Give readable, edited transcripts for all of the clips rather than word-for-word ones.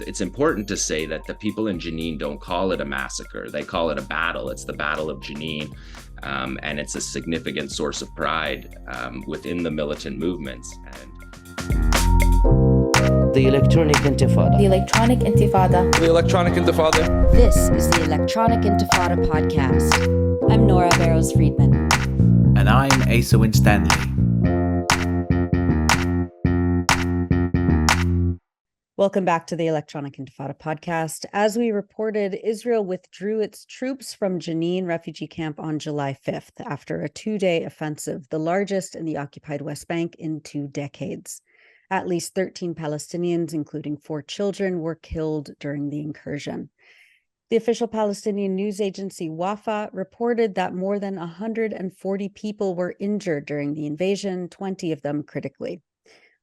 It's important to say that the people in Jenin don't call it a massacre. They call it a battle. It's the Battle of Jenin, and it's a significant source of pride within the militant movements. The Electronic Intifada. The Electronic Intifada. The Electronic Intifada. This is the Electronic Intifada podcast. I'm Nora Barrows-Friedman. And I'm Asa Winstanley. Welcome back to the Electronic Intifada podcast. As we reported, Israel withdrew its troops from Jenin refugee camp on July 5th after a two-day offensive, the largest in the occupied West Bank in 2 decades. At least 13 Palestinians, including 4 children, were killed during the incursion. The official Palestinian news agency Wafa reported that more than 140 people were injured during the invasion, 20 of them critically.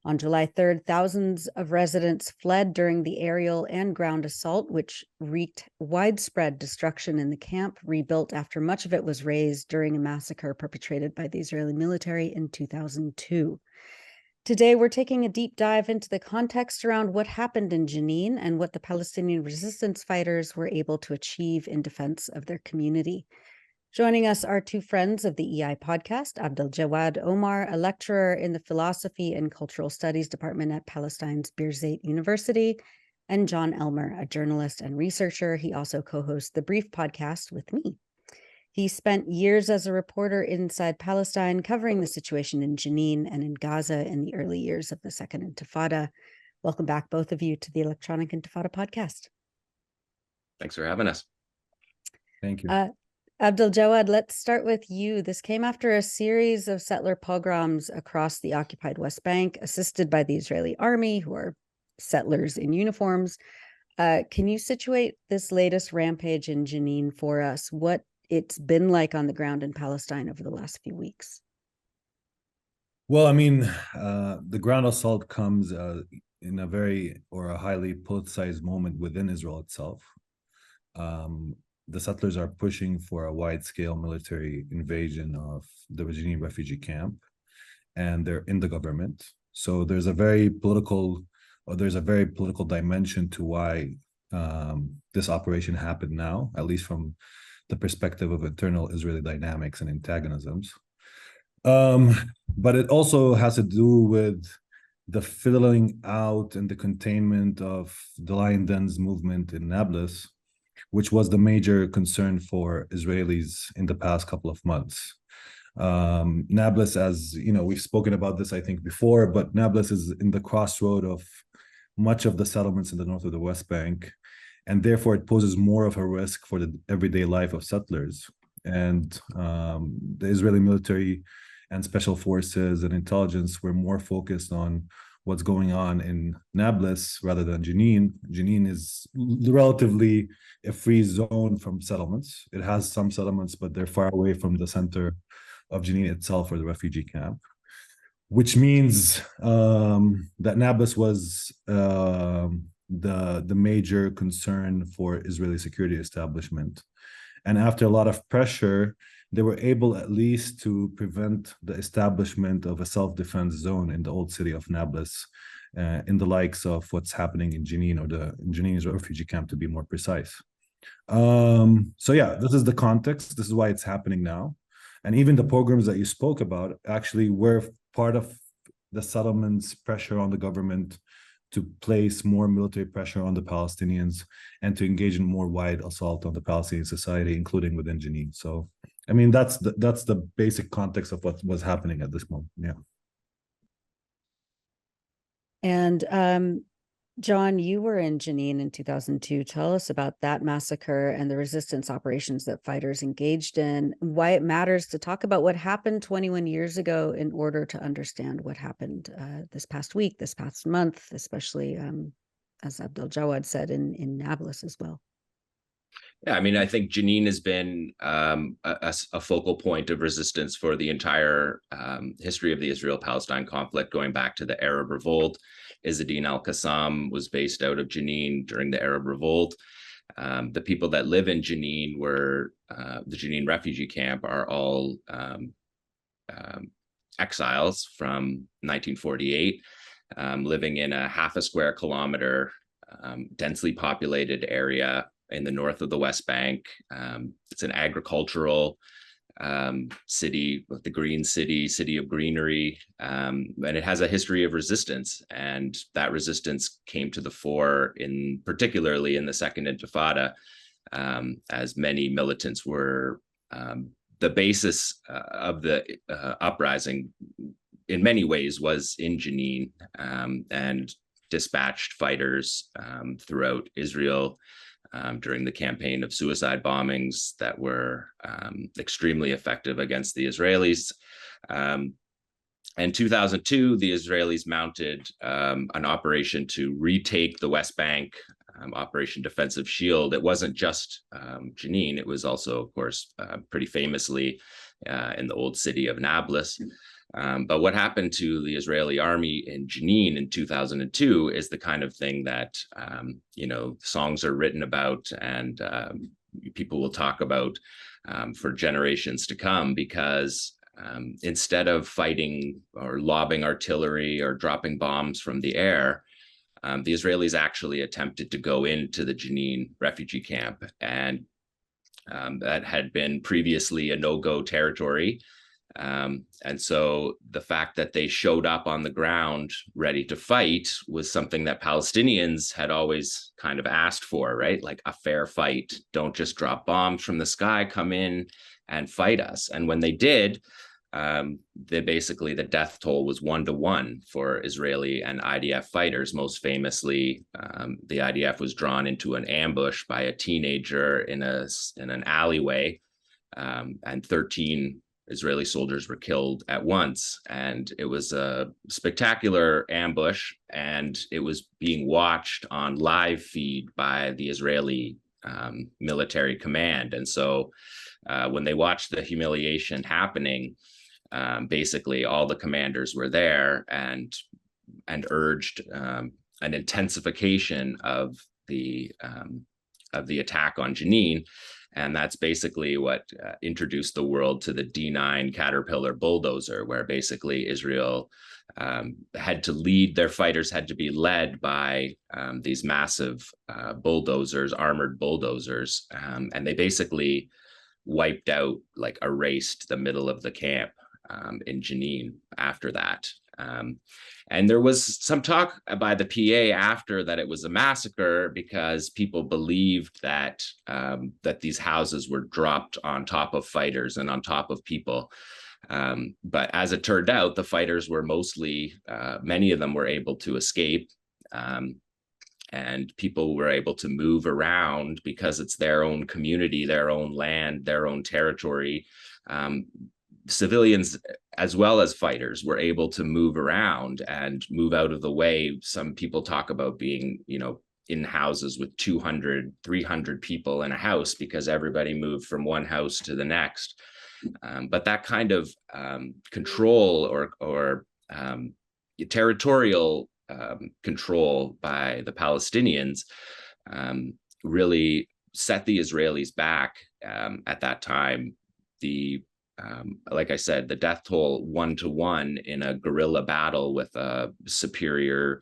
On July 3rd, thousands of residents fled during the aerial and ground assault, which wreaked widespread destruction in the camp, rebuilt after much of it was razed during a massacre perpetrated by the Israeli military in 2002. Today, we're taking a deep dive into the context around what happened in Jenin and what the Palestinian resistance fighters were able to achieve in defense of their community. Joining us are 2 friends of the EI podcast, Abdaljawad Omar, a lecturer in the Philosophy and Cultural Studies Department at Palestine's Birzeit University, and Jon Elmer, a journalist and researcher. He also co-hosts the Brief podcast with me. He spent years as a reporter inside Palestine, covering the situation in Jenin and in Gaza in the early years of the Second Intifada. Welcome back, both of you, to the Electronic Intifada podcast. Thanks for having us. Thank you. Abdaljawad, let's start with you. This came after a series of settler pogroms across the occupied West Bank, assisted by the Israeli army, who are settlers in uniforms. Can you situate this latest rampage in Jenin for us? What it's been like on the ground in Palestine over the last few weeks? Well, I mean, the ground assault comes in a highly politicized moment within Israel itself. The settlers are pushing for a wide-scale military invasion of the Jenin refugee camp, and they're in the government. So there's a very political dimension to why this operation happened now, at least from the perspective of internal Israeli dynamics and antagonisms. But it also has to do with the filling out and the containment of the lion dens movement in Nablus, which was the major concern for Israelis in the past couple of months. Nablus, as you know, we've spoken about this, I think, before, but Nablus is in the crossroad of much of the settlements in the north of the West Bank, and therefore it poses more of a risk for the everyday life of settlers. And the Israeli military and special forces and intelligence were more focused on what's going on in Nablus rather than Jenin. Jenin is relatively a free zone from settlements. It has some settlements, but they're far away from the center of Jenin itself or the refugee camp, which means that Nablus was the major concern for Israeli security establishment. And after a lot of pressure, they were able at least to prevent the establishment of a self-defense zone in the old city of Nablus, in the likes of what's happening in Jenin, or the Jenin refugee camp, to be more precise. So yeah, this is the context. This is why it's happening now. And even the pogroms that you spoke about actually were part of the settlement's pressure on the government to place more military pressure on the Palestinians and to engage in more wide assault on the Palestinian society, including within Jenin. So, I mean, that's the basic context of what was happening at this moment. Yeah. And Jon, you were in Jenin in 2002. Tell us about that massacre and the resistance operations that fighters engaged in, why it matters to talk about what happened 21 years ago in order to understand what happened this past week, this past month, especially, as Abdaljawad said, in Nablus as well. Yeah, I mean, I think Jenin has been a focal point of resistance for the entire history of the Israel-Palestine conflict, going back to the Arab Revolt. Izz-ad-Din al-Qassam was based out of Jenin during the Arab Revolt. The people that live in Jenin, were the Jenin refugee camp, are all exiles from 1948, living in a half a square kilometer densely populated area in the north of the West Bank. It's an agricultural city, the Green City of greenery, and it has a history of resistance. And that resistance came to the fore particularly in the Second Intifada, as many militants were the basis of the uprising. In many ways, was in Jenin, and dispatched fighters throughout Israel during the campaign of suicide bombings that were extremely effective against the Israelis. In 2002, the Israelis mounted an operation to retake the West Bank, Operation Defensive Shield. It wasn't just Jenin, it was also, of course, pretty famously in the old city of Nablus. But what happened to the Israeli army in Jenin in 2002 is the kind of thing that, songs are written about and people will talk about for generations to come, because instead of fighting or lobbing artillery or dropping bombs from the air, the Israelis actually attempted to go into the Jenin refugee camp, and that had been previously a no-go territory. And so the fact that they showed up on the ground ready to fight was something that Palestinians had always kind of asked for, right? Like a fair fight. Don't just drop bombs from the sky, come in and fight us. And when they did, the death toll was 1-to-1 for Israeli and IDF fighters. Most famously, the IDF was drawn into an ambush by a teenager in an alleyway, and 13 Israeli soldiers were killed at once. And it was a spectacular ambush, and it was being watched on live feed by the Israeli military command. And so when they watched the humiliation happening, basically all the commanders were there and urged an intensification of the attack on Jenin. And that's basically what introduced the world to the D9 Caterpillar bulldozer, where basically Israel had to lead, their fighters had to be led by these massive bulldozers, armored bulldozers. And they basically wiped out, like erased the middle of the camp in Jenin after that. And there was some talk by the PA after that it was a massacre, because people believed that that these houses were dropped on top of fighters and on top of people. But as it turned out, the fighters were mostly, many of them were able to escape, and people were able to move around because it's their own community, their own land, their own territory. Civilians as well as fighters were able to move around and move out of the way. Some people talk about being, in houses with 200, 300 people in a house because everybody moved from one house to the next. But that kind of control or territorial control by the Palestinians really set the Israelis back at that time. Like I said, the death toll 1-to-1 in a guerrilla battle with a superior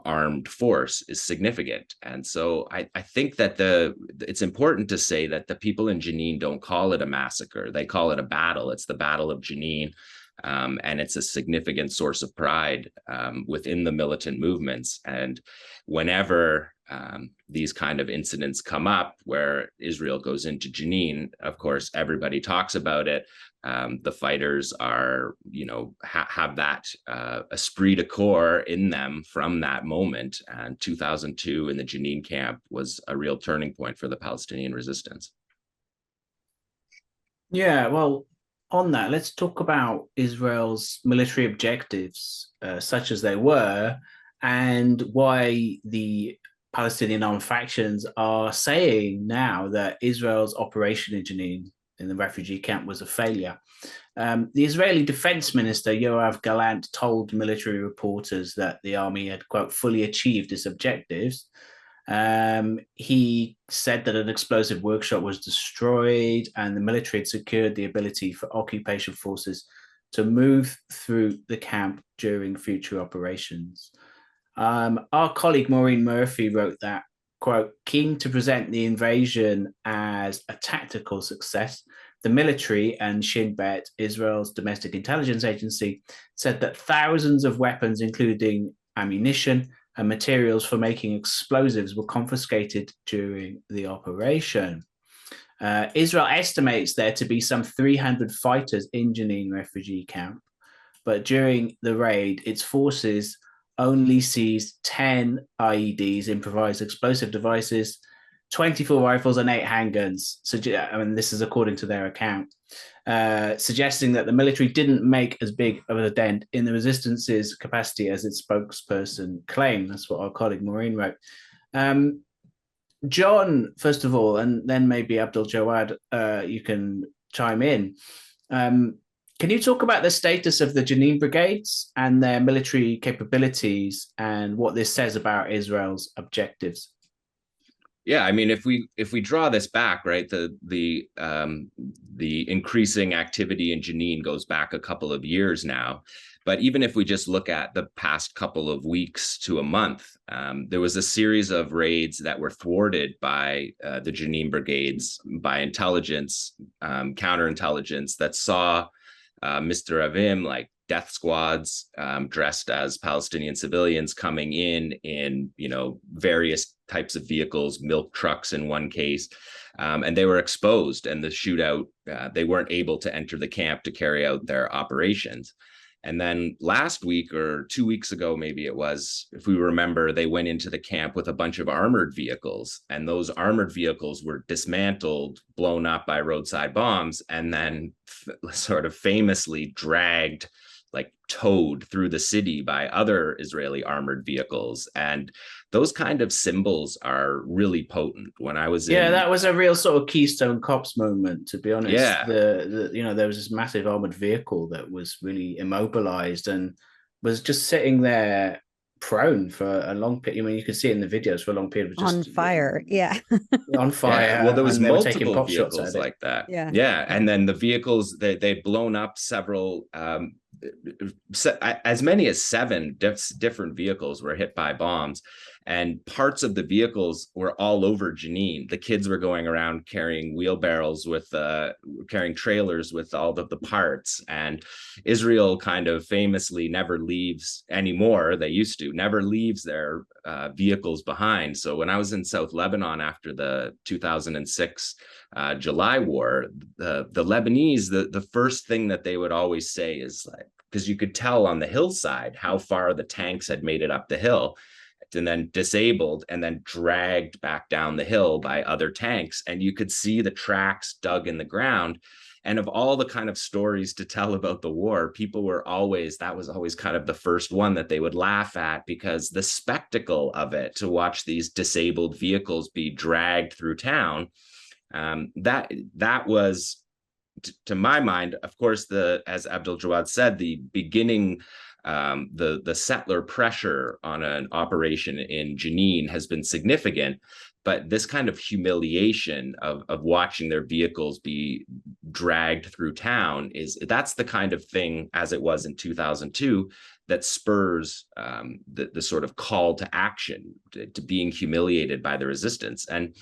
armed force is significant. And so I think that it's important to say that the people in Jenin don't call it a massacre. They call it a battle. It's the Battle of Jenin. And it's a significant source of pride within the militant movements. And whenever these kind of incidents come up where Israel goes into Jenin, of course, everybody talks about it. The fighters are, have that esprit de corps in them from that moment. And 2002 in the Jenin camp was a real turning point for the Palestinian resistance. Yeah, well, on that, let's talk about Israel's military objectives, such as they were, and why the Palestinian armed factions are saying now that Israel's operation in Jenin, in the refugee camp, was a failure. The Israeli defense minister, Yoav Gallant, told military reporters that the army had, quote, fully achieved its objectives. He said that an explosive workshop was destroyed and the military had secured the ability for occupation forces to move through the camp during future operations. Our colleague Maureen Murphy wrote that, quote, keen to present the invasion as a tactical success, the military and Shin Bet, Israel's domestic intelligence agency, said that thousands of weapons, including ammunition and materials for making explosives, were confiscated during the operation. Israel estimates there to be some 300 fighters in Jenin refugee camp, but during the raid, its forces only seized 10 IEDs, improvised explosive devices, 24 rifles, and 8 handguns. So, I mean, this is according to their account, suggesting that the military didn't make as big of a dent in the resistance's capacity as its spokesperson claimed. That's what our colleague Maureen wrote. John, first of all, and then maybe Abdaljawad, you can chime in. Can you talk about the status of the Jenin brigades and their military capabilities and what this says about Israel's objectives? Yeah, I mean, if we draw this back, right, the increasing activity in Jenin goes back a couple of years now. But even if we just look at the past couple of weeks to a month, there was a series of raids that were thwarted by the Jenin brigades, by intelligence, counterintelligence, that saw Mr. Avim, like death squads dressed as Palestinian civilians coming in, various types of vehicles, milk trucks in one case, and they were exposed. And the shootout, they weren't able to enter the camp to carry out their operations. And then last week or 2 weeks ago, maybe it was, if we remember, they went into the camp with a bunch of armored vehicles, and those armored vehicles were dismantled, blown up by roadside bombs, and then sort of famously dragged, like towed through the city by other Israeli armored vehicles. And those kind of symbols are really potent. When I was that was a real sort of Keystone Cops moment, to be honest. Yeah. There was this massive armored vehicle that was really immobilized and was just sitting there prone for a long period. I mean, you could see it in the videos for a long period. On fire, yeah. On fire. Yeah. Well, there was multiple pot shots vehicles like that. Yeah. And then the vehicles, they'd blown up several, as many as 7 different vehicles were hit by bombs, and parts of the vehicles were all over Jenin. The kids were going around carrying wheelbarrows carrying trailers with all of the parts. And Israel kind of famously never leaves anymore. They used to never leaves their vehicles behind. So when I was in South Lebanon after the 2006 July war, the Lebanese, the first thing that they would always say is, like, because you could tell on the hillside how far the tanks had made it up the hill, and then disabled and then dragged back down the hill by other tanks. And you could see the tracks dug in the ground. And of all the kind of stories to tell about the war, people were that was always kind of the first one that they would laugh at, because the spectacle of it, to watch these disabled vehicles be dragged through town, that was, to my mind, of course, as Abdaljawad said, the beginning, the settler pressure on an operation in Jenin has been significant, but this kind of humiliation of watching their vehicles be dragged through town, that's the kind of thing, as it was in 2002, that spurs the sort of call to action, to being humiliated by the resistance. And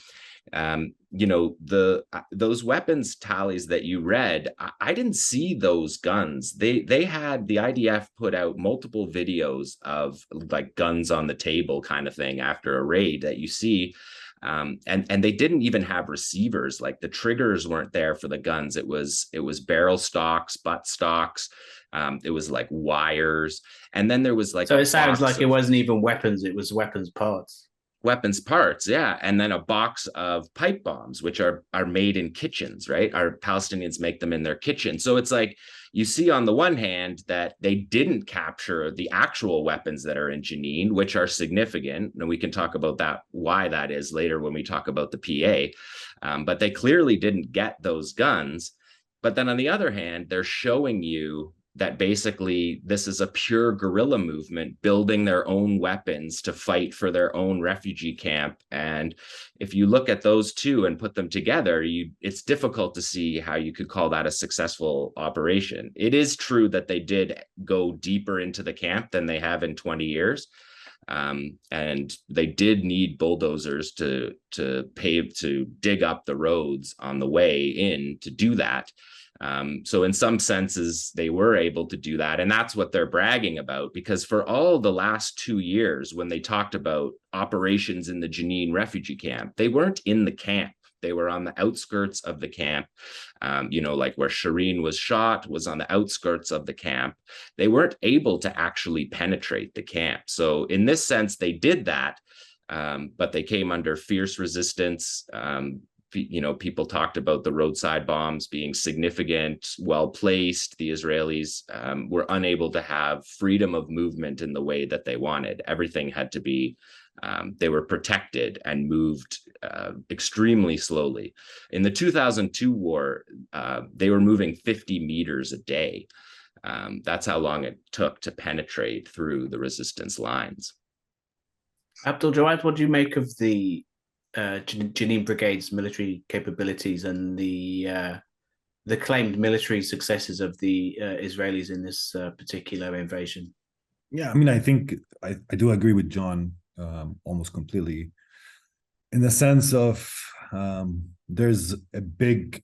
those weapons tallies that you read, I didn't see those guns. They had, the IDF put out multiple videos of like guns on the table kind of thing after a raid that you see. And they didn't even have receivers. Like, the triggers weren't there for the guns. It was barrel stocks, butt stocks. It was like wires. And then there was like, so it sounds like it wasn't even weapons. It was weapons parts. Weapons parts, yeah. And then a box of pipe bombs, which are made in kitchens, right? Our Palestinians make them in their kitchen. So it's like, you see on the one hand that they didn't capture the actual weapons that are in Jenin, which are significant. And we can talk about that, why that is later when we talk about the PA. But they clearly didn't get those guns. But then on the other hand, they're showing you that basically this is a pure guerrilla movement building their own weapons to fight for their own refugee camp. And if you look at those two and put them together, it's difficult to see how you could call that a successful operation. It is true that they did go deeper into the camp than they have in 20 years. And they did need bulldozers to dig up the roads on the way in to do that. So in some senses, they were able to do that. And that's what they're bragging about, because for all the last 2 years, when they talked about operations in the Jenin refugee camp, they weren't in the camp. They were on the outskirts of the camp, like where Shireen was shot was on the outskirts of the camp. They weren't able to actually penetrate the camp. So in this sense, they did that, but they came under fierce resistance. People talked about the roadside bombs being significant, well-placed. The Israelis were unable to have freedom of movement in the way that they wanted. Everything had to be, they were protected and moved extremely slowly. In the 2002 war, they were moving 50 meters a day. That's how long it took to penetrate through the resistance lines. Abdaljawad, what do you make of the Jenin Brigade's military capabilities and the claimed military successes of the Israelis in this particular invasion? Yeah, I mean, I think I do agree with John almost completely, in the sense of there's a big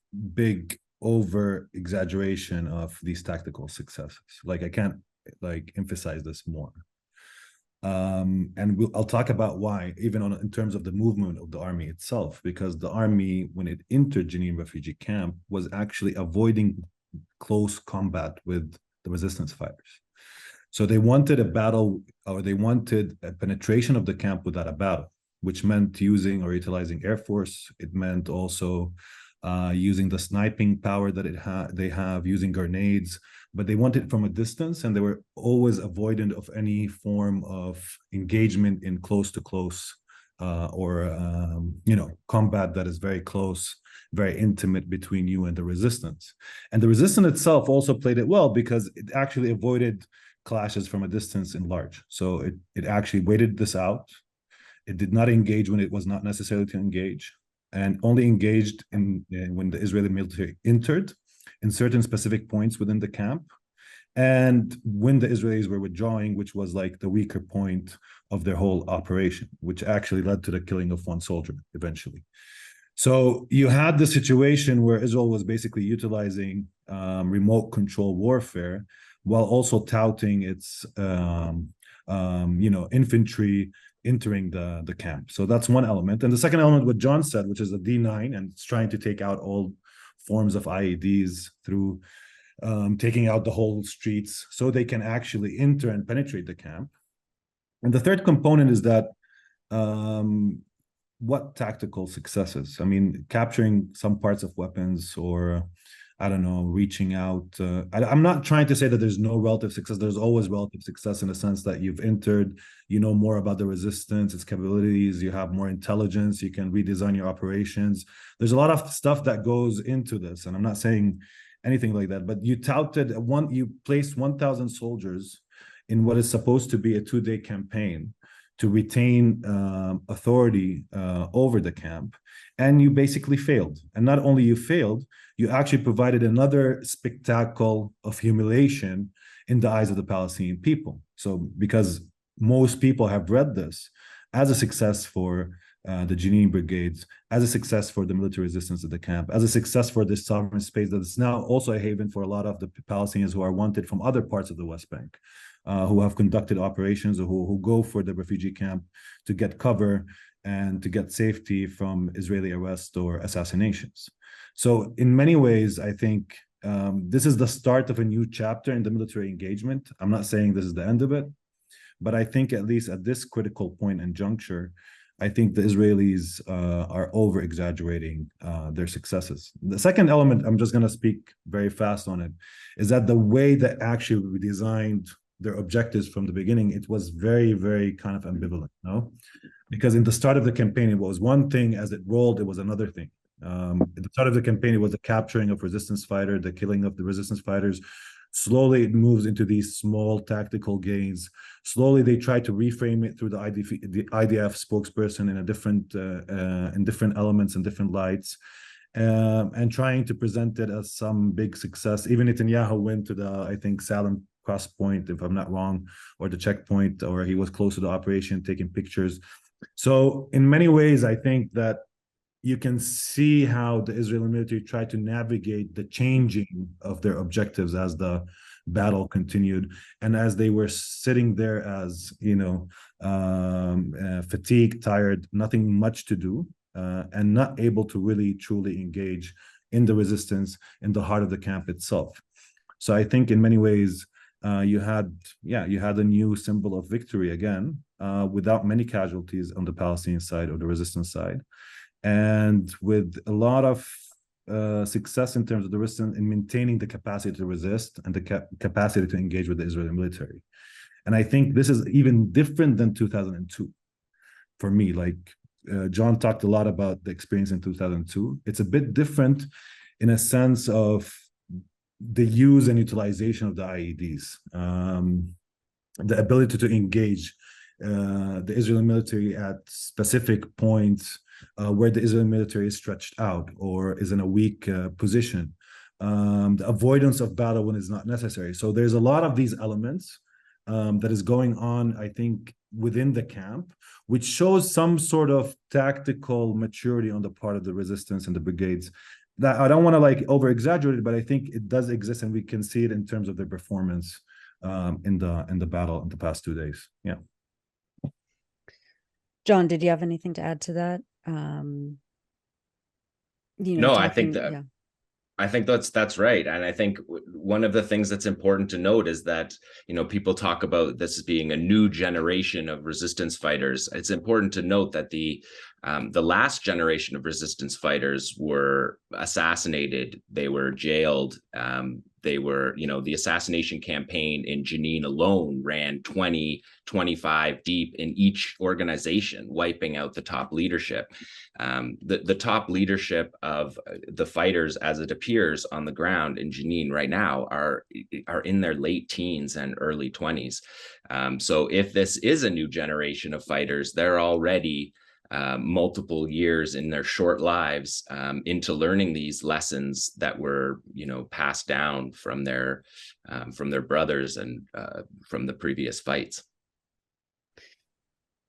over exaggeration of these tactical successes. Like, I can't emphasize this more. And I'll talk about why, even in terms of the movement of the army itself, because the army, when it entered Jenin refugee camp, was actually avoiding close combat with the resistance fighters. So they wanted a battle, or they wanted a penetration of the camp without a battle, which meant using or utilizing Air Force. It meant also using the sniping power that they have, using grenades, but they wanted it from a distance, and they were always avoidant of any form of engagement in close-to-close combat that is very close, very intimate between you and the resistance. And the resistance itself also played it well, because it actually avoided clashes from a distance in large. So it actually waited this out. It did not engage when it was not necessary to engage, and only engaged when the Israeli military entered in certain specific points within the camp, and when the Israelis were withdrawing, which was like the weaker point of their whole operation, which actually led to the killing of one soldier eventually. So you had the situation where Israel was basically utilizing remote control warfare, while also touting its infantry entering the camp. So that's one element. And the second element, what John said, which is a D9, and it's trying to take out all forms of IEDs through taking out the whole streets so they can actually enter and penetrate the camp. And the third component is that what tactical successes? I mean, capturing some parts of weapons, or I don't know, reaching out. I'm not trying to say that there's no relative success. There's always relative success, in the sense that you've entered, you know more about the resistance, its capabilities, you have more intelligence, you can redesign your operations. There's a lot of stuff that goes into this, and I'm not saying anything like that, but you placed 1,000 soldiers in what is supposed to be a 2-day campaign to retain authority over the camp, and you basically failed. And not only you failed, you actually provided another spectacle of humiliation in the eyes of the Palestinian people. So because most people have read this as a success for the Jenin brigades, as a success for the military resistance of the camp, as a success for this sovereign space that is now also a haven for a lot of the Palestinians who are wanted from other parts of the West Bank, who have conducted operations, or who go for the refugee camp to get cover and to get safety from Israeli arrest or assassinations. So in many ways, I think this is the start of a new chapter in the military engagement. I'm not saying this is the end of it, but I think at least at this critical point and juncture, I think the Israelis are over-exaggerating their successes. The second element, I'm just going to speak very fast on it, is that the way that actually we designed their objectives from the beginning, it was very, very kind of ambivalent, no? Because in the start of the campaign, it was one thing. As it rolled, it was another thing. At the start of the campaign, it was the capturing of resistance fighters, the killing of the resistance fighters, Slowly, it moves into these small tactical gains. Slowly, they try to reframe it through the IDF spokesperson in a different elements and different lights, and trying to present it as some big success. Even Netanyahu went to the, I think, Salem cross point, if I'm not wrong, or the checkpoint, or he was close to the operation, taking pictures. So in many ways, I think that you can see how the Israeli military tried to navigate the changing of their objectives as the battle continued, and as they were sitting there as, fatigued, tired, nothing much to do, and not able to really truly engage in the resistance in the heart of the camp itself. So I think in many ways, you had a new symbol of victory again, without many casualties on the Palestinian side or the resistance side, and with a lot of success in terms of the resistance in maintaining the capacity to resist and the capacity to engage with the Israeli military. And I think this is even different than 2002 for me. Like John talked a lot about the experience in 2002. It's a bit different in a sense of the use and utilization of the IEDs, the ability to engage the Israeli military at specific points where the Israeli military is stretched out or is in a weak position, the avoidance of battle when it's not necessary. So there's a lot of these elements that is going on, I think, within the camp, which shows some sort of tactical maturity on the part of the resistance and the brigades. That I don't want to like over exaggerate it, but I think it does exist, and we can see it in terms of their performance in the battle in the past 2 days. Yeah. John, did you have anything to add to that? No, I think that I think that's right. And I think one of the things that's important to note is that, people talk about this as being a new generation of resistance fighters. It's important to note that the last generation of resistance fighters were assassinated. They were jailed. They were, the assassination campaign in Jenin alone ran 20, 25 deep in each organization, wiping out the top leadership. The top leadership of the fighters, as it appears on the ground in Jenin right now, are in their late teens and early 20s. So if this is a new generation of fighters, they're already multiple years in their short lives into learning these lessons that were, passed down from their brothers and from the previous fights.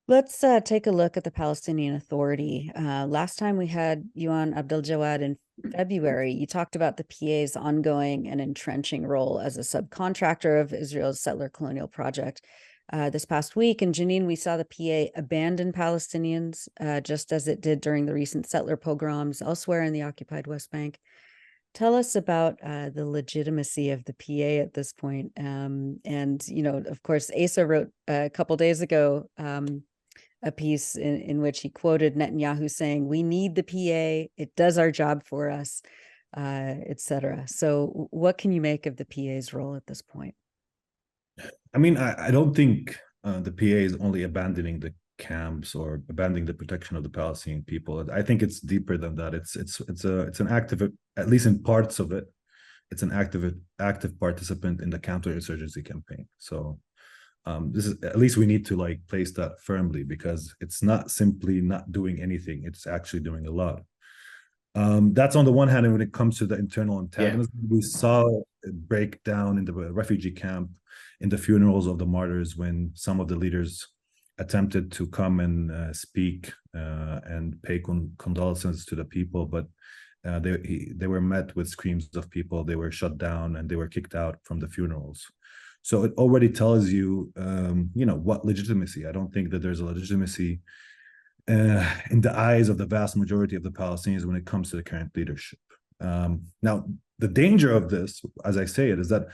Let's take a look at the Palestinian Authority. Last time we had you on, Abdaljawad, in February, you talked about the PA's ongoing and entrenching role as a subcontractor of Israel's settler colonial project. This past week in Jenin, we saw the PA abandon Palestinians, just as it did during the recent settler pogroms elsewhere in the occupied West Bank. Tell us about the legitimacy of the PA at this point. And, of course, Asa wrote a couple days ago a piece in which he quoted Netanyahu saying, "We need the PA, it does our job for us," etc. So what can you make of the PA's role at this point? I mean, I don't think the PA is only abandoning the camps or abandoning the protection of the Palestinian people. I think it's deeper than that. It's an active, at least in parts of it, it's an active participant in the counterinsurgency campaign. So this is, at least we need to like place that firmly, because it's not simply not doing anything, it's actually doing a lot. That's on the one hand. And when it comes to the internal antagonism, we saw it break down in the refugee camp, in the funerals of the martyrs, when some of the leaders attempted to come and speak and pay condolences to the people, but they were met with screams of people. They were shut down and they were kicked out from the funerals. So it already tells you, what legitimacy. I don't think that there's a legitimacy in the eyes of the vast majority of the Palestinians when it comes to the current leadership. Now, the danger of this, as I say it, is that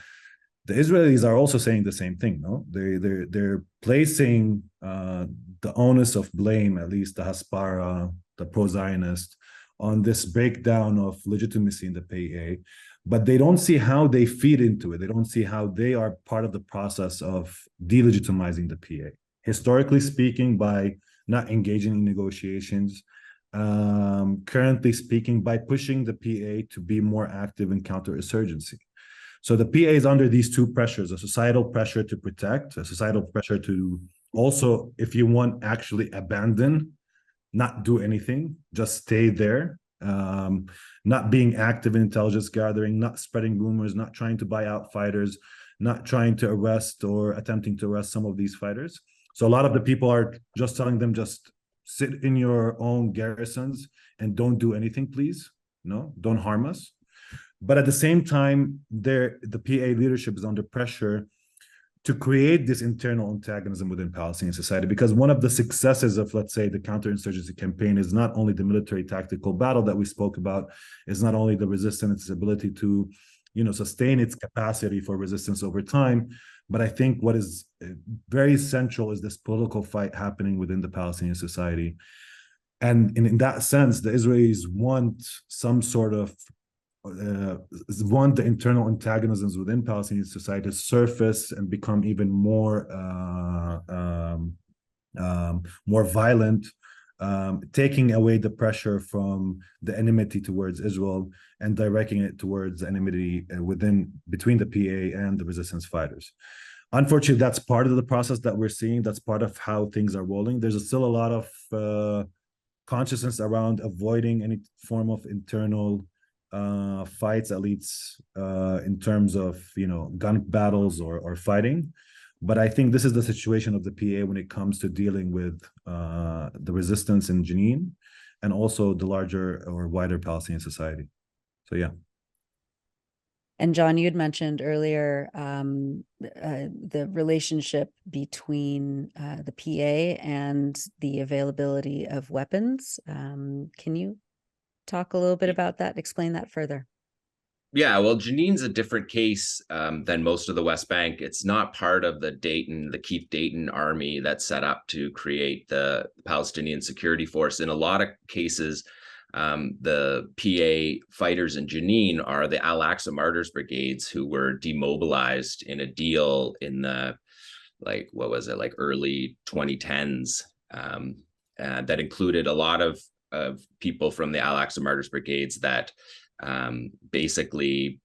the Israelis are also saying the same thing. No, they're placing the onus of blame, at least the Haspara, the pro-Zionist, on this breakdown of legitimacy in the PA, but they don't see how they feed into it. They don't see how they are part of the process of delegitimizing the PA. Historically speaking, by not engaging in negotiations, currently speaking, by pushing the PA to be more active in counterinsurgency. So the PA is under these two pressures: a societal pressure to protect, a societal pressure to also, if you want, actually abandon, not do anything, just stay there, not being active in intelligence gathering, not spreading rumors, not trying to buy out fighters, not trying to arrest or attempting to arrest some of these fighters. So a lot of the people are just telling them, just sit in your own garrisons and don't do anything, please. No, don't harm us. But at the same time, the PA leadership is under pressure to create this internal antagonism within Palestinian society, because one of the successes of, let's say, the counterinsurgency campaign is not only the military tactical battle that we spoke about, is not only the resistance, its ability to, sustain its capacity for resistance over time, but I think what is very central is this political fight happening within the Palestinian society. And in that sense, the Israelis want some sort of want the internal antagonisms within Palestinian society to surface and become even more violent, taking away the pressure from the enmity towards Israel and directing it towards the enmity between the PA and the resistance fighters. Unfortunately, that's part of the process that we're seeing. That's part of how things are rolling. There's still a lot of consciousness around avoiding any form of internal fights, at least in terms of gun battles or fighting. But I think this is the situation of the PA when it comes to dealing with the resistance in Jenin and also the larger or wider Palestinian society. So yeah. And John, you had mentioned earlier the relationship between the PA and the availability of weapons. Can you talk a little bit about that, explain that further? Yeah, well, Jenin's a different case than most of the West Bank. It's not part of the 𝐓𝐡𝐞 army that's set up to create the Palestinian Security Force. In a lot of cases, the PA fighters in Jenin are the Al-Aqsa Martyrs Brigades, who were demobilized in a deal in the, early 2010s, that included a lot of people from the Al-Aqsa Martyrs Brigades that basically,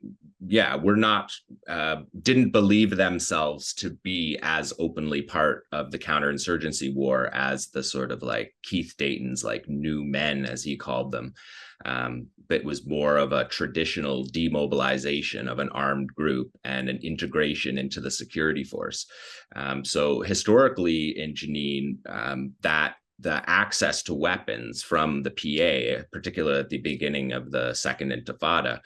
didn't believe themselves to be as openly part of the counterinsurgency war as the sort of Keith Dayton's new men, as he called them, but was more of a traditional demobilization of an armed group and an integration into the security force. So historically in Jenin, the access to weapons from the PA, particularly at the beginning of the Second Intifada,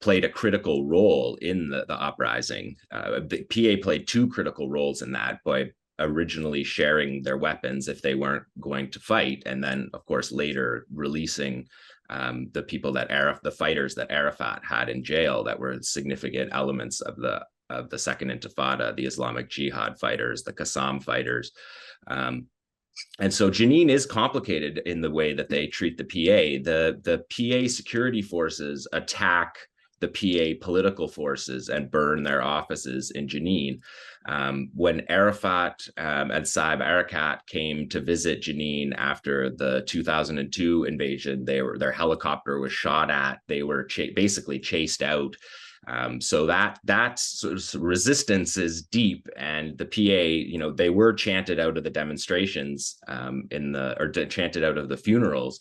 played a critical role in the uprising. The PA played two critical roles in that, by originally sharing their weapons if they weren't going to fight, and then, of course, later releasing the people the fighters that Arafat had in jail that were significant elements of the Second Intifada, the Islamic Jihad fighters, the Qassam fighters. And so Jenin is complicated in the way that they treat the PA. The PA security forces attack the PA political forces and burn their offices in Jenin. When Arafat and Saeb Erekat came to visit Jenin after the 2002 invasion, their helicopter was shot at. They were basically chased out. So that sort of resistance is deep, and the PA, they were chanted out of the demonstrations chanted out of the funerals,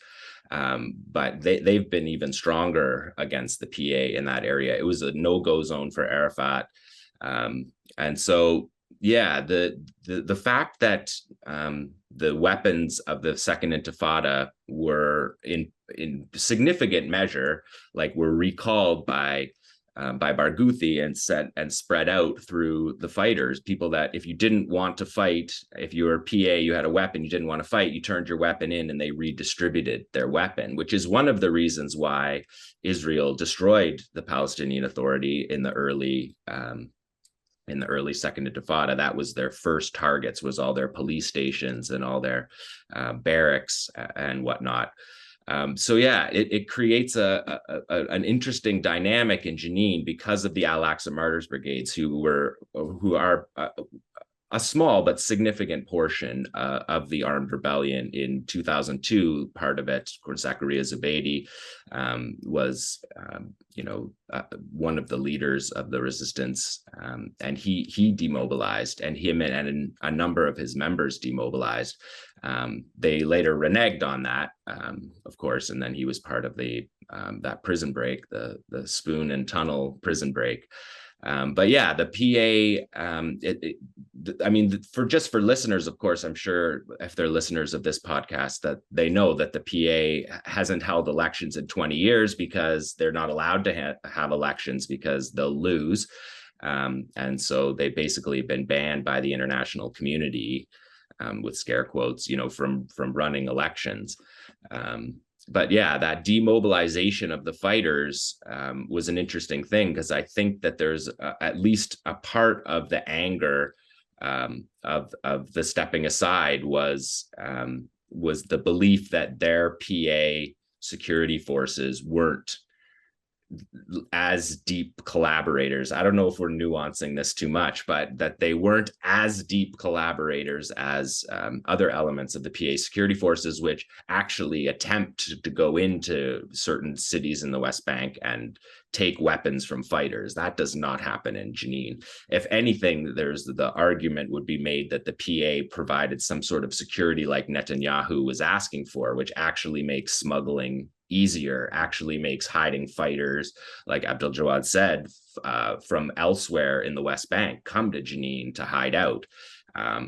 but they've been even stronger against the PA in that area. It was a no-go zone for Arafat, and so the fact that the weapons of the Second Intifada were in significant measure were recalled by Barghouti and spread out through the fighters, people that if you didn't want to fight, if you were PA, you had a weapon, you didn't want to fight, you turned your weapon in and they redistributed their weapon, which is one of the reasons why Israel destroyed the Palestinian Authority in the early Second Intifada. That was their first targets, was all their police stations and all their barracks and whatnot. It creates an interesting dynamic in Jenin because of the Al-Aqsa Martyrs Brigades, who are a small but significant portion of the armed rebellion in 2002. Part of it, of course, Zakaria Zubeidi was one of the leaders of the resistance, and he demobilized, and him and a number of his members demobilized. They later reneged on that, of course, and then he was part of that prison break, the Spoon and Tunnel prison break. But yeah, the PA, I mean, for listeners, of course, I'm sure if they're listeners of this podcast, that they know that the PA hasn't held elections in 20 years because they're not allowed to have elections because they'll lose. And so they've basically been banned by the international community, with scare quotes, from running elections. But yeah, that demobilization of the fighters was an interesting thing, because I think that there's at least a part of the anger of the stepping aside was the belief that their PA security forces weren't as deep collaborators. I don't know if we're nuancing this too much, but that they weren't as deep collaborators as other elements of the PA security forces, which actually attempt to go into certain cities in the West Bank and take weapons from fighters. That does not happen in Jenin. If anything, there's the argument would be made that the PA provided some sort of security like Netanyahu was asking for, which actually makes smuggling easier, actually makes hiding fighters, like Abdaljawad said, from elsewhere in the West Bank come to Jenin to hide out.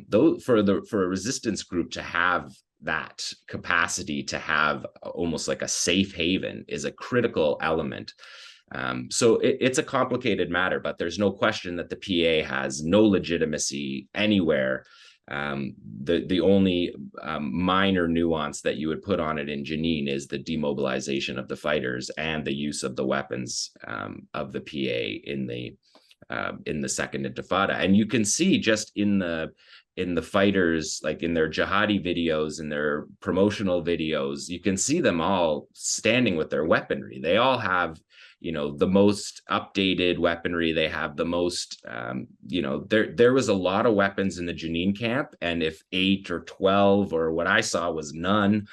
Though for a resistance group to have that capacity to have almost like a safe haven is a critical element. So it's a complicated matter, but there's no question that the PA has no legitimacy anywhere. The only minor nuance that you would put on it in Jenin is the demobilization of the fighters and the use of the weapons of the PA in the Second Intifada. And you can see just in the fighters, like in their jihadi videos and their promotional videos, you can see them all standing with their weaponry. They all have the most updated weaponry. They have the most, there was a lot of weapons in the Jenin camp. And if 8 or 12, or what I saw was none,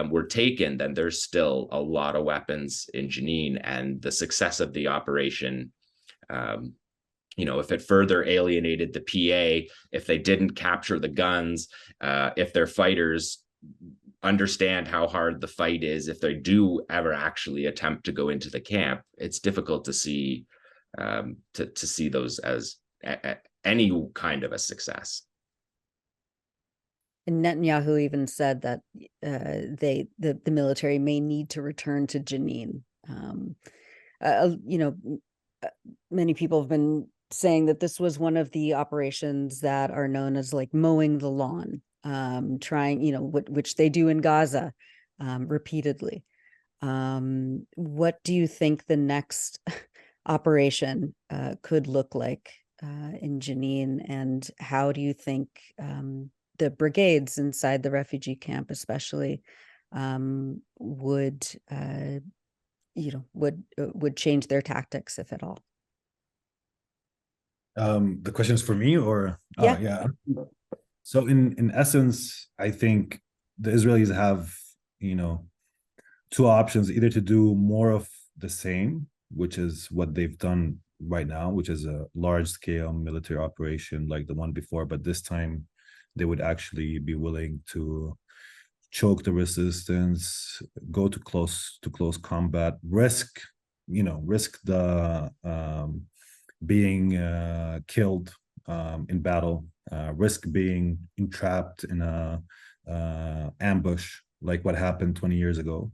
were taken, then there's still a lot of weapons in Jenin. And the success of the operation, if it further alienated the PA, if they didn't capture the guns, if their fighters understand how hard the fight is, if they do ever actually attempt to go into the camp, it's difficult to see to see those as any kind of a success. And Netanyahu even said that the military may need to return to Jenin. Many people have been saying that this was one of the operations that are known as like mowing the lawn, which they do in Gaza repeatedly. What do you think the next operation could look like in Jenin, and how do you think the brigades inside the refugee camp especially would change their tactics, if at all? The question is for me, or yeah. Yeah. So in essence, I think the Israelis have, two options: either to do more of the same, which is what they've done right now, which is a large-scale military operation like the one before, but this time they would actually be willing to choke the resistance, go to close combat, risk the being killed in battle, risk being entrapped in a ambush like what happened 20 years ago,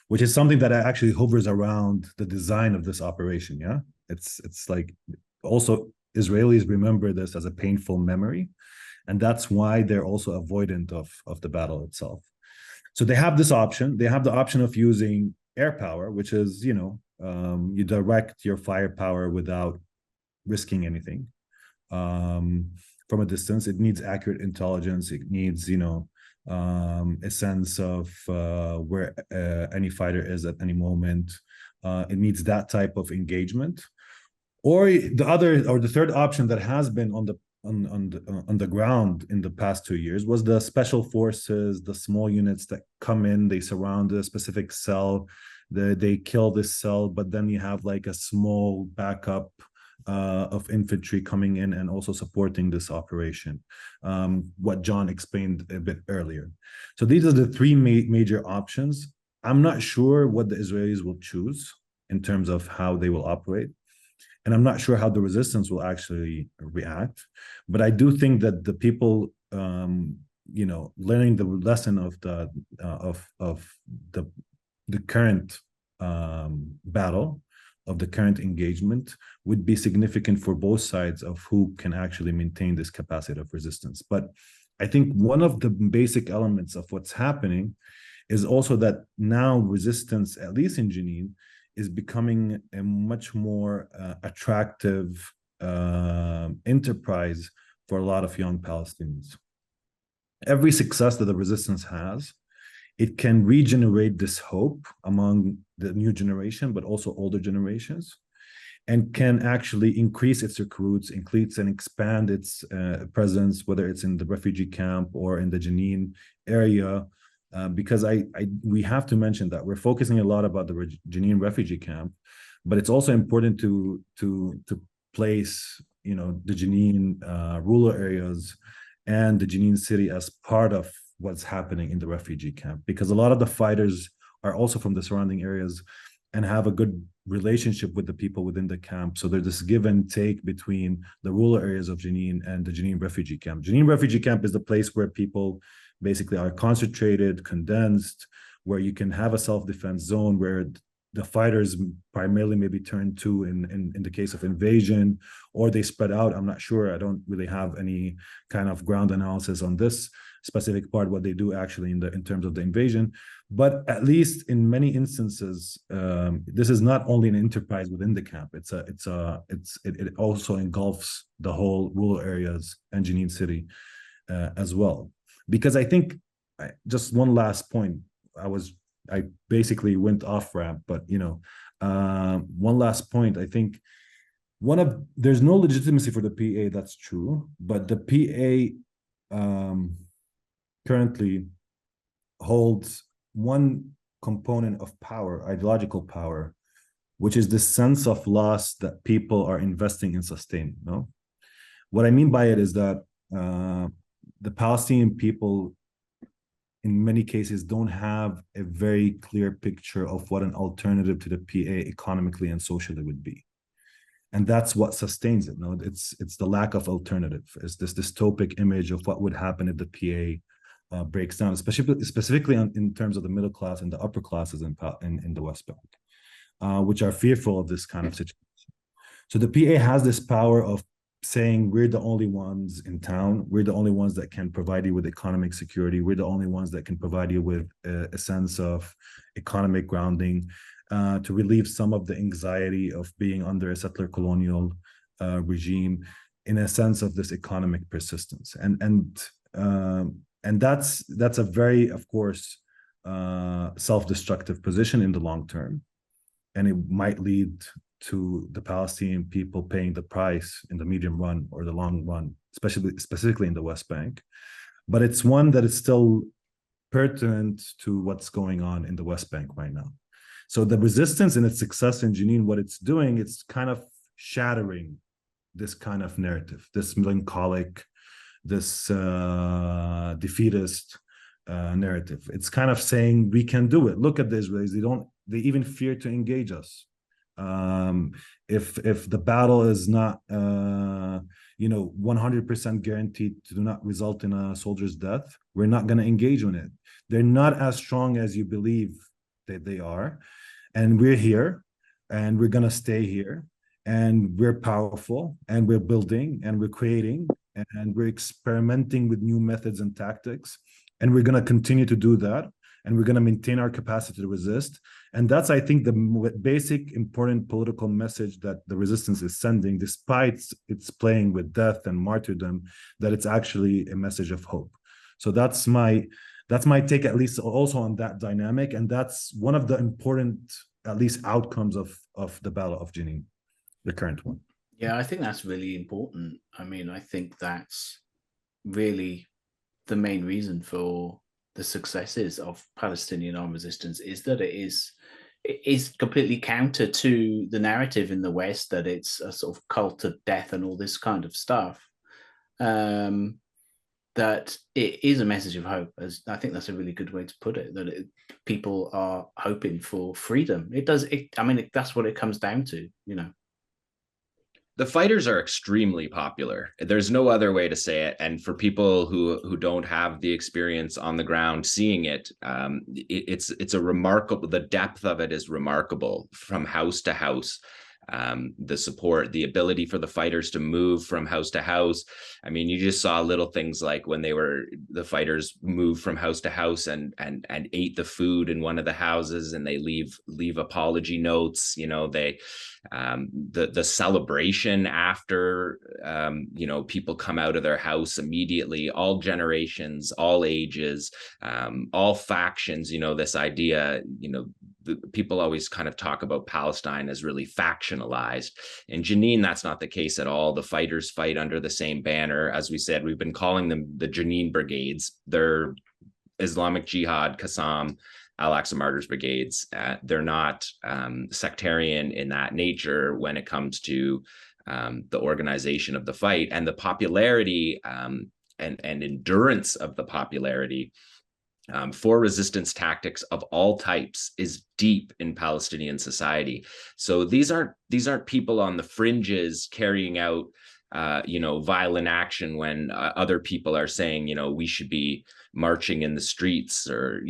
which is something that actually hovers around the design of this operation. Yeah, it's like, also Israelis remember this as a painful memory, and that's why they're also avoidant of the battle itself. So they have this option. They have the option of using air power, which is, you direct your firepower without risking anything from a distance. It needs accurate intelligence. It needs, a sense of where any fighter is at any moment. It needs that type of engagement. Or the third option that has been on the ground in the past 2 years was the special forces, the small units that come in, they surround a specific cell, they kill this cell, but then you have like a small backup of infantry coming in and also supporting this operation. What John explained a bit earlier. So these are the three major options. I'm not sure what the Israelis will choose in terms of how they will operate. And I'm not sure how the resistance will actually react. But I do think that the people, learning the lesson of the current battle, of the current engagement, would be significant for both sides of who can actually maintain this capacity of resistance. But I think one of the basic elements of what's happening is also that now resistance, at least in Jenin, is becoming a much more attractive enterprise for a lot of young Palestinians. Every success that the resistance has, it can regenerate this hope among the new generation, but also older generations, and can actually increase its recruits, increase and expand its presence, whether it's in the refugee camp or in the Jenin area. Because we have to mention that we're focusing a lot about the Jenin refugee camp, but it's also important to place, the Jenin rural areas and the Jenin city as part of what's happening in the refugee camp, because a lot of the fighters are also from the surrounding areas and have a good relationship with the people within the camp. So there's this give and take between the rural areas of Jenin and the Jenin refugee camp. Jenin refugee camp is the place where people basically are concentrated, condensed, where you can have a self-defense zone where the fighters primarily maybe turn to in the case of invasion, or they spread out. I'm not sure. I don't really have any kind of ground analysis on this specific part, what they do actually in terms of the invasion. But at least in many instances, this is not only an enterprise within the camp. It also engulfs the whole rural areas and Jenin city as well. Because I think, just one last point, I basically went off ramp, but one last point. I think there's no legitimacy for the PA. That's true, but the PA currently holds one component of power, ideological power, which is the sense of loss that people are investing in sustaining. No, what I mean by it is that the Palestinian people, in many cases, don't have a very clear picture of what an alternative to the PA economically and socially would be. And that's what sustains it. No, it's the lack of alternative. It's this dystopic image of what would happen if the PA breaks down, specifically in terms of the middle class and the upper classes in the West Bank, which are fearful of this kind of situation. So the PA has this power of saying, we're the only ones in town, we're the only ones that can provide you with economic security, we're the only ones that can provide you with a sense of economic grounding, to relieve some of the anxiety of being under a settler colonial regime, in a sense of this economic persistence. And that's a very, of course, self-destructive position in the long term, and it might lead to the Palestinian people paying the price in the medium run or the long run, specifically in the West Bank. But it's one that is still pertinent to what's going on in the West Bank right now. So the resistance and its success in Jenin, what it's doing, it's kind of shattering this kind of narrative, this melancholic, this defeatist narrative. It's kind of saying, we can do it. Look at the Israelis. They even fear to engage us. If the battle is not 100% guaranteed to do not result in a soldier's death, we're not going to engage in it. They're not as strong as you believe that they are, and we're here, and we're going to stay here, and we're powerful, and we're building, and we're creating, and we're experimenting with new methods and tactics, and we're going to continue to do that, and we're going to maintain our capacity to resist. And that's, I think, the basic important political message that the resistance is sending, despite it's playing with death and martyrdom, that it's actually a message of hope. So that's my take, at least also on that dynamic. And that's one of the important, at least, outcomes of the Battle of Jenin, the current one. Yeah, I think that's really important. I mean, I think that's really the main reason for the successes of Palestinian armed resistance, is that it is completely counter to the narrative in the West that it's a sort of cult of death and all this kind of stuff. That it is a message of hope. As I think that's a really good way to put it. That people are hoping for freedom. It does. I mean, that's what it comes down to. You know. The fighters are extremely popular. There's no other way to say it. And for people who don't have the experience on the ground seeing it, it's a remarkable. The depth of it is remarkable from house to house. The support, the ability for the fighters to move from house to house. I mean, you just saw little things like when the fighters moved from house to house and ate the food in one of the houses, and they leave apology notes. You know, the celebration after, people come out of their house immediately, all generations, all ages, all factions. You know, this idea, people always kind of talk about Palestine as really factionalized. In Jenin, that's not the case at all. The fighters fight under the same banner. As we said, we've been calling them the Jenin brigades. They're Islamic Jihad, Qassam, Al-Aqsa Martyrs brigades. They're not sectarian in that nature when it comes to the organization of the fight, and the popularity and endurance of the popularity for resistance tactics of all types is deep in Palestinian society. So these aren't people on the fringes carrying out violent action when other people are saying, we should be marching in the streets or,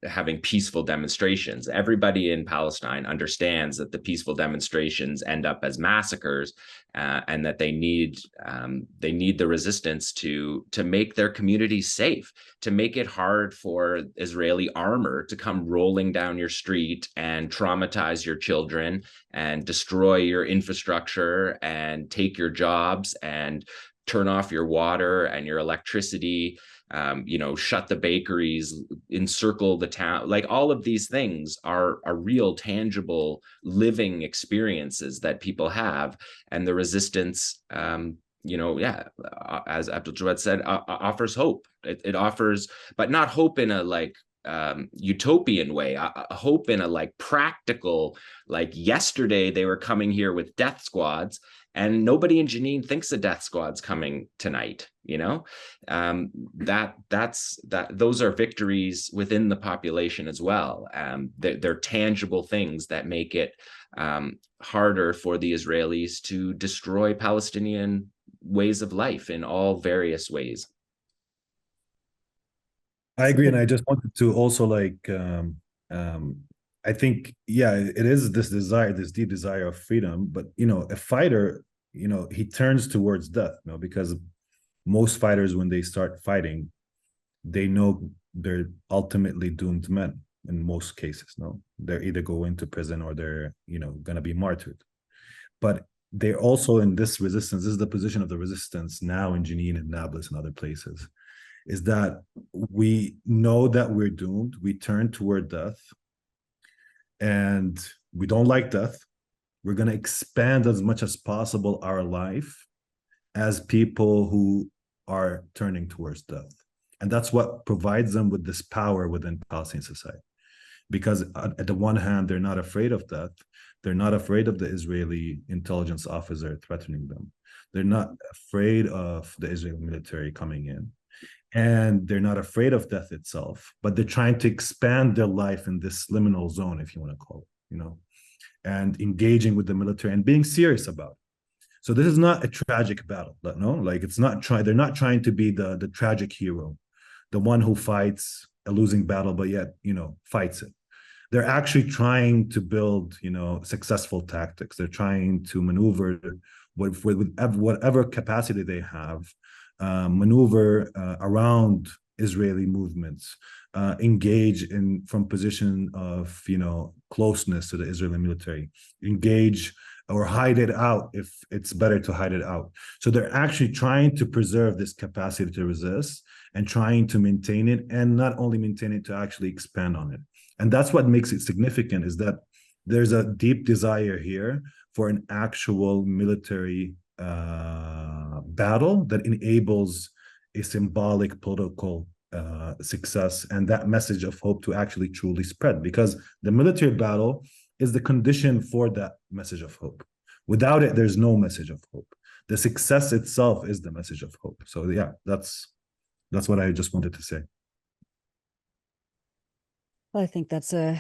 having peaceful demonstrations. Everybody in Palestine understands that the peaceful demonstrations end up as massacres, and that they need the resistance to make their communities safe, to make it hard for Israeli armor to come rolling down your street and traumatize your children and destroy your infrastructure and take your jobs and turn off your water and your electricity, shut the bakeries, encircle the town. Like, all of these things are real, tangible, living experiences that people have. And the resistance, as Abdaljawad said, offers hope. It offers, but not hope in a utopian way, hope in a practical, yesterday they were coming here with death squads, and nobody in Jenin thinks a death squad's coming tonight. Those are victories within the population as well. They're tangible things that make it harder for the Israelis to destroy Palestinian ways of life in all various ways. I agree, and I just wanted to also I think, it is this desire, this deep desire of freedom. But a fighter, he turns towards death, because most fighters, when they start fighting, they know they're ultimately doomed men in most cases. They're either going to prison or they're gonna be martyred. But they're also in this resistance. This is the position of the resistance now in Jenin and Nablus and other places, is that we know that we're doomed. We turn toward death, and we don't like death. We're going to expand as much as possible our life as people who are turning towards death. And that's what provides them with this power within Palestinian society. Because at the one hand, they're not afraid of death. They're not afraid of the Israeli intelligence officer threatening them. They're not afraid of the Israeli military coming in. And they're not afraid of death itself, but they're trying to expand their life in this liminal zone, if you want to call it, and engaging with the military and being serious about it. So this is not a tragic battle, it's not they're not trying to be the tragic hero, the one who fights a losing battle, but yet, fights it. They're actually trying to build, successful tactics. They're trying to maneuver with whatever capacity they have, maneuver around Israeli movements, engage from position of closeness to the Israeli military, engage or hide it out if it's better to hide it out. So they're actually trying to preserve this capacity to resist and trying to maintain it, and not only maintain it, to actually expand on it. And that's what makes it significant, is that there's a deep desire here for an actual military battle that enables a symbolic political success and that message of hope to actually truly spread, because the military battle is the condition for that message of hope. Without it, there's no message of hope. The success itself is the message of hope. So yeah, that's what I just wanted to say. Well, I think that's a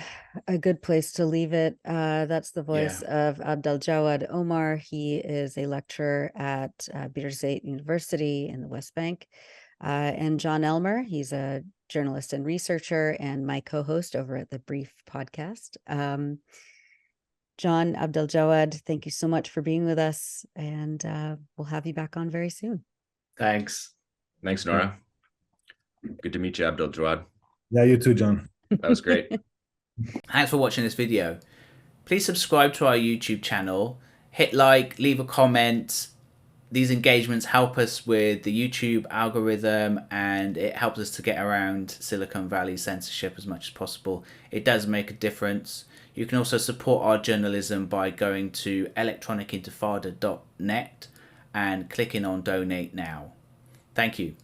good place to leave it. That's the voice of Abdaljawad Omar. He is a lecturer at 𝐓𝐡𝐞 University in the West Bank. And Jon Elmer, he's a journalist and researcher and my co-host over at the Brief podcast. Jon, Abdaljawad, thank you so much for being with us, and we'll have you back on very soon. Thanks. Thanks, Nora. Good to meet you, Abdaljawad. Yeah, you too, John. That was great. Thanks for watching this video. Please subscribe to our YouTube channel, hit like, leave a comment. These engagements help us with the YouTube algorithm, and it helps us to get around Silicon Valley censorship as much as possible. It does make a difference. You can also support our journalism by going to electronicintifada.net and clicking on donate now. Thank you.